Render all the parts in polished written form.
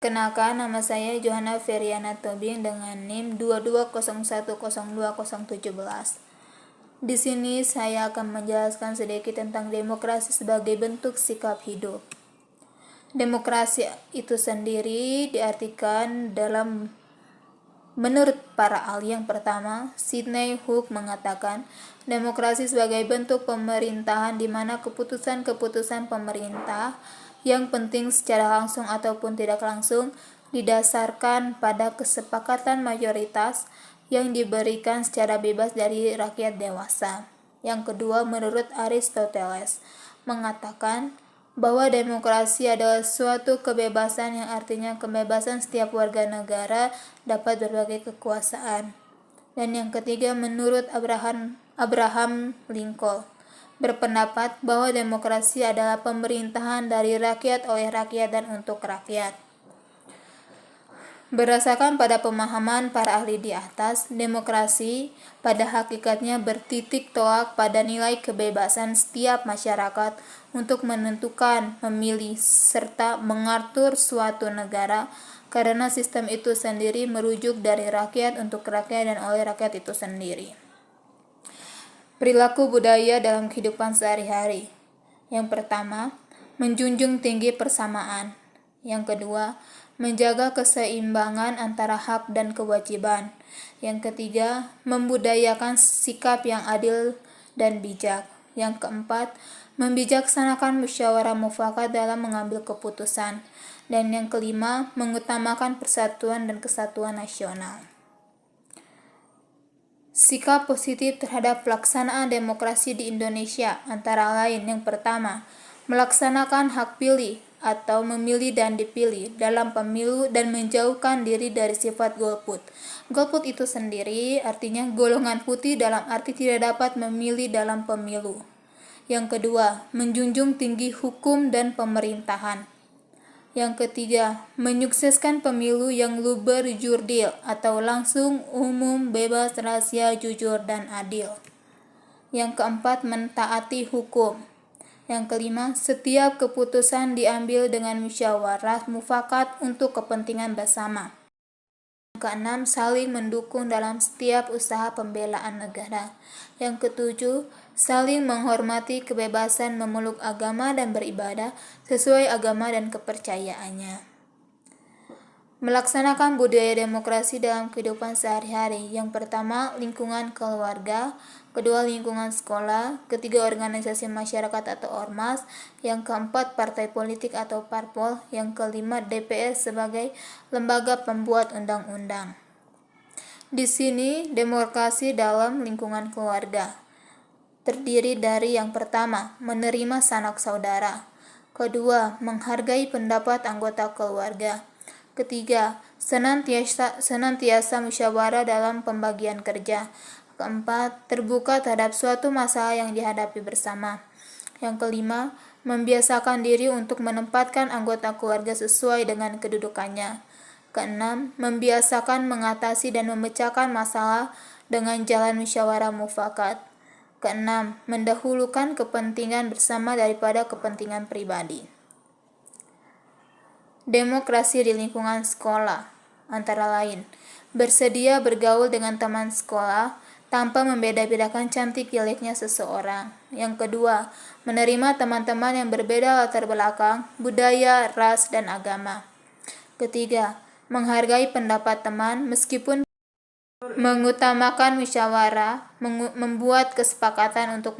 Kenalkan, nama saya Johanna Feriana Tobing dengan NIM 2201020017. Di sini saya akan menjelaskan sedikit tentang demokrasi sebagai bentuk sikap hidup. Demokrasi itu sendiri diartikan menurut para ahli. Yang pertama, Sidney Hook mengatakan, demokrasi sebagai bentuk pemerintahan di mana keputusan-keputusan pemerintah yang penting secara langsung ataupun tidak langsung didasarkan pada kesepakatan mayoritas yang diberikan secara bebas dari rakyat dewasa. Yang kedua, menurut Aristoteles, mengatakan bahwa demokrasi adalah suatu kebebasan yang artinya kebebasan setiap warga negara dapat berbagai kekuasaan. Dan yang ketiga, menurut Abraham Lincoln, berpendapat bahwa demokrasi adalah pemerintahan dari rakyat oleh rakyat dan untuk rakyat. Berdasarkan pada pemahaman para ahli di atas, demokrasi pada hakikatnya bertitik tolak pada nilai kebebasan setiap masyarakat untuk menentukan, memilih, serta mengatur suatu negara, karena sistem itu sendiri merujuk dari rakyat untuk rakyat dan oleh rakyat itu sendiri. Perilaku budaya dalam kehidupan sehari-hari. Yang pertama, menjunjung tinggi persamaan. Yang kedua, menjaga keseimbangan antara hak dan kewajiban. Yang ketiga, membudayakan sikap yang adil dan bijak. Yang keempat, membijaksanakan musyawarah mufakat dalam mengambil keputusan. Dan yang kelima, mengutamakan persatuan dan kesatuan nasional. Sikap positif terhadap pelaksanaan demokrasi di Indonesia antara lain: yang pertama, melaksanakan hak pilih atau memilih dan dipilih dalam pemilu dan menjauhkan diri dari sifat golput. Golput itu sendiri artinya golongan putih dalam arti tidak dapat memilih dalam pemilu. Yang kedua, menjunjung tinggi hukum dan pemerintahan. Yang ketiga, menyukseskan pemilu yang luber, jurdil atau langsung, umum, bebas, rahasia, jujur, dan adil. Yang keempat, mentaati hukum. Yang kelima, setiap keputusan diambil dengan musyawarah mufakat untuk kepentingan bersama. Yang keenam, saling mendukung dalam setiap usaha pembelaan negara. Yang ketujuh, saling menghormati kebebasan memeluk agama dan beribadah sesuai agama dan kepercayaannya. Melaksanakan budaya demokrasi dalam kehidupan sehari-hari. Yang pertama, lingkungan keluarga. Kedua, lingkungan sekolah. Ketiga, organisasi masyarakat atau ormas. Yang keempat, partai politik atau parpol. Yang kelima, DPR sebagai lembaga pembuat undang-undang. Di sini, demokrasi dalam lingkungan keluarga terdiri dari yang pertama, menerima sanak saudara. Kedua, menghargai pendapat anggota keluarga. Ketiga, senantiasa musyawarah dalam pembagian kerja. Keempat, terbuka terhadap suatu masalah yang dihadapi bersama. Yang kelima, membiasakan diri untuk menempatkan anggota keluarga sesuai dengan kedudukannya. Keenam, membiasakan mengatasi dan memecahkan masalah dengan jalan musyawarah mufakat. Keenam, mendahulukan kepentingan bersama daripada kepentingan pribadi. Demokrasi di lingkungan sekolah, antara lain, bersedia bergaul dengan teman sekolah tanpa membeda-bedakan cantik jeleknya seseorang. Yang kedua, menerima teman-teman yang berbeda latar belakang, budaya, ras, dan agama. Ketiga, menghargai pendapat teman meskipun mengutamakan musyawarah, membuat kesepakatan untuk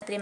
Terima